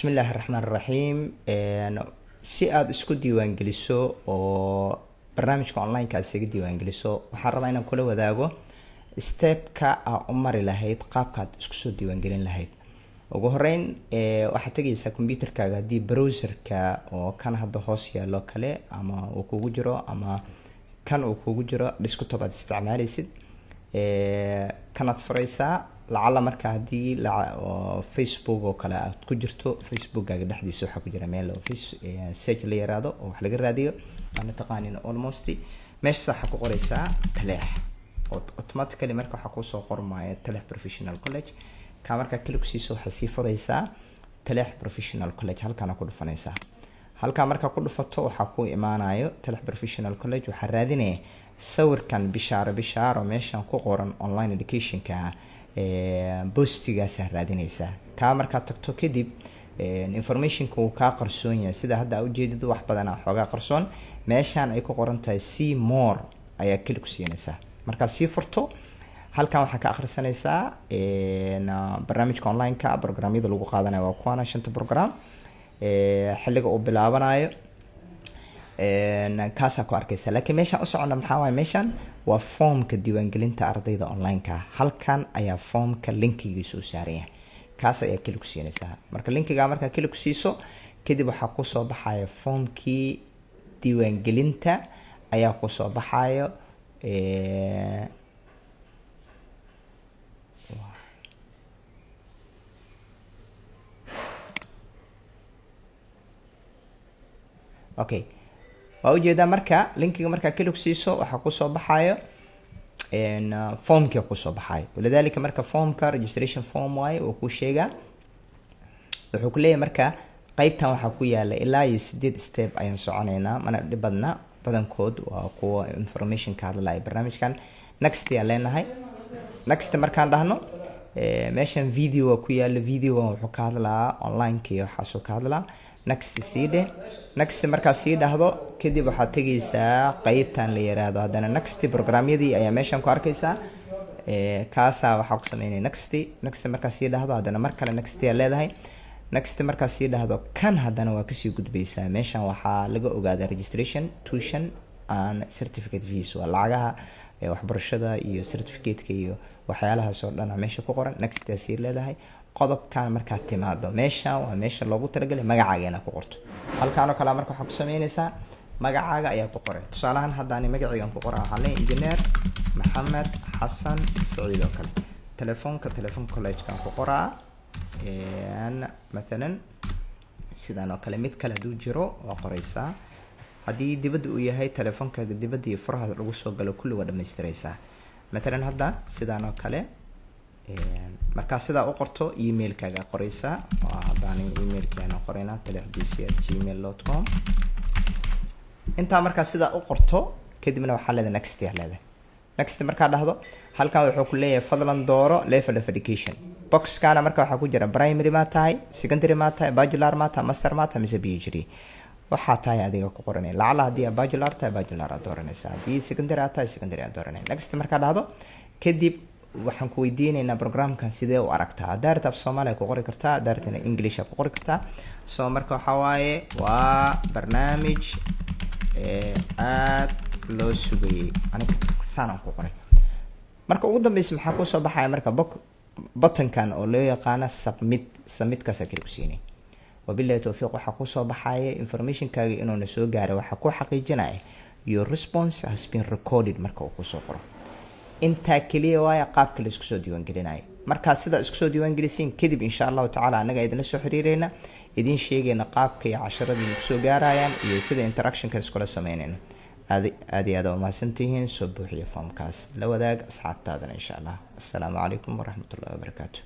bismillaahi raxmaan raxiim. Si aad isku diiwaan geliso oo barnaamijka online-ka isaga diiwaan geliso, waxaan rabaa inaan kula wadaago step-ka aad u mari lahayd qaabka aad isku soo diiwaan gelin lahayd. ugu horeyn waxaad tagaysaa computerkaaga haddii browserka oo kan hadda hoos yaalo kale ama uu kugu jiro ama kan uu kugu jiro desktop aad isticmaalaysid, kanaad furaysaa lacala marka haddii Facebook oo kale aad ku jirto, facebookkaaga dhexdiisa waxaa ku jira meel oo search la yiraahdo oo wax laga raadiyo aan taqaanin almost meesha sax ku qoraysaa taleex automatically marka waxa ku soo qormaya taleex professional college ka marka click siiso waxa sii furaysaa taleex professional college halkaan ku dhufanaysaa. halkaan marka ku dhufato waxa ku imaanayo taleex professional college waxa raadinaya sawirkan bishaaro meeshan ku qoran online education ka boostigaas raadinaysaa. ka marka tagto kadib information ku ka qarsoon yahay sida hadda ujeedadu wax badan xoogaa qarsoon meeshan ay ku qoran tahay see more ayaa click siinaysaa. marka sii furto halkan waxaa ka akhrisanaysaa barnaamijka online-ka programyada lagu qaadanayo waa kuwana 5 program xilliga uu bilaabanayo kaasa ku arkaysa. laakiin meeshan u socona maxaa waaye meeshan waa formka diiwaangelinta ardayda online-ka. halkan ayaa formka linkigiisa u saaran yahay, kaas ayaa click siinaysaa. marka linkiga marka click siiso kadib waxaa ku soo baxaya formkii diiwaangelinta ayaa ku soo baxayo okay. waa ujeedaa marka linkiga marka click siiso waxa ku soo baxayo formka ku soo baxayo. walidaalika marka formka registration form way oo ku sheega wuxuu ku leeyahay marka qaybtan waxa ku yaala ilaa 8 step ayaan soconaynaa mana dhibadna badankood waa kuwa information ka hadlaya barnaamijkan. next ya leenahay next markaan dhahno meeshan video ku yaala video wuxuu ka hadlaa online-ka iyo waxa soo ka hadlaa next siide. next marka sii dhahdo kadib waxa tagaysaa qaybtan la yiraahdo hadana next programyadii ayaa meeshan ku arkaysaa kaasa waxa ku sameeynay next marka sii dhahdo hadana mar kale next ya leedahay. next marka sii dhahdo kan hadana waa ka sii gudbaysaa. meeshan waxa laga ogaadaa registration, tuition and certificate fees waa lacagaha waxbarashada iyo certificate-ka iyo waxyaalahaas oo dhan meesha ku qoran. next ya sii leedahay. qodobkan marka timaado meesha waa meesha loogu talagalay magacaaga ku qorto. halkaan oo kale marka waxa ku sameynaysaa magacaaga ayaa ku qoran. tusaalahan hadaan magacayga ku qoraa waxaan leeyahay engineer Maxamed Xasan Saciid oo kale. telephone college kan ku qoraa مثلا sidaan oo kale mid kale haduu jiro waa qoraysaa. hadii dibadda uu yahay telefoonka dibadda iyo furaha lagu soo galo kulli waa dhameystiraysaa. مثلا hadda sidaan oo kale marka sida u qorto email-kaaga qoraysaa. hadaan email-kaana qorayna talexbc@gmail.com. inta marka sida u qorto kadibna waxa leedahay next ya leedahay. next marka dhahdo halkan wuxuu ku leeyahay fadlan dooro level of education. box kana marka waxa ku jira primary ma tahay, secondary ma tahay, bachelor ma tahay, master ma tahay, mise PhD waxa tahay adiga ku qoranay. lacala hadii bachelor tahay bachelor aad dooranaysaa, hadii secondary tahay secondary aad dooranaysaa. next marka dhahdo kadib waxaan ku weydiinaynaa programkan sidee u aragtaa. daarta af Soomaaliya ku qori kartaa, daartana English ku qori kartaa. soo marka waxa waaye waa barnaamij aad loo sugayay aniga sana ku qoray. marka ugu dambeysay maxaa ku soo baxaya marka button-kan oo loo yaqaan submit ka click siinay. wabillahi tawfiiq waxa ku soo baxaya information-kaaga inuu na soo gaaray. waxa ku xaqiijinaya your response has been recorded marka uu ku soo qoro. inta kaliya waa qaabka la isku soo diiwaan gelinayo. marka sida isku soo diiwaan gelisiin kadib insha Allah ta'ala anaga idin soo xiriireyna idin sheegayna qaabka iyo casharada soo gaarayaan iyo sida interaction-ka isku la sameeynayna. aad ma santihiin soo buuxiyo formkaas la wadaag asxaabtaadana insha Allah. assalaamu calaykum wa rahmatullahi wa barakaatuh.